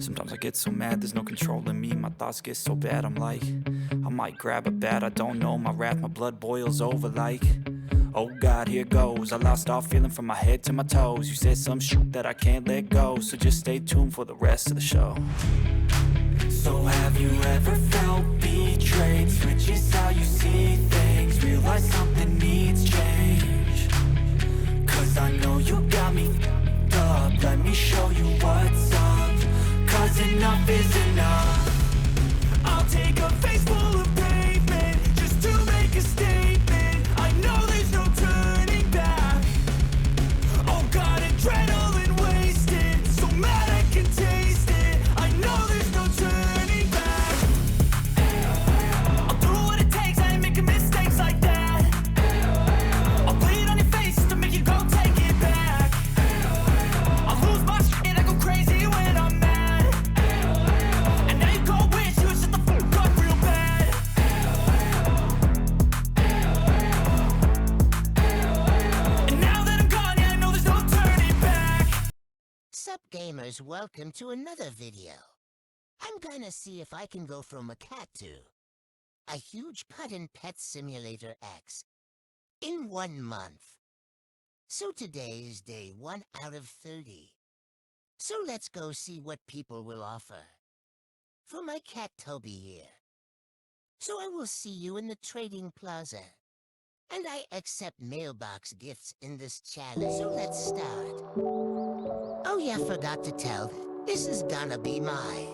Sometimes I get so mad, there's no controlling me. My thoughts get so bad, I'm like, I might grab a bat, I don't know. My wrath, my blood boils over like, oh God, here goes. I lost all feeling from my head to my toes. You said some shit that I can't let go, so just stay tuned for the rest of the show. So have you ever felt betrayed? Switches how you see things, realize something needs change. Cause I know you got me f***ed up. Let me show you what's up. Cause enough is enough. I'll take a face full of pavement just to make a statement. I know there's no turning back. Oh God, adrenaline wasted, so mad I can taste it. I know there's no turning back. I'll do what it takes, I ain't making mistakes like that. I'll bleed on your face to make you go take it back. I'll lose my shit, I go crazy when I'm mad. And now you go wish you would shut the fuck up real bad. And now that I'm gone, yeah, I know there's no turning back. Sup gamers, welcome to another video. I'm gonna see if I can go from a cat to a huge putt in Pet Simulator X in 1 month. So today is day 1 out of 30. So let's go see what people will offer. For my cat Toby here. So I will see you in the trading plaza. And I accept mailbox gifts in this challenge, so let's start. Oh yeah, forgot to tell. This is gonna be my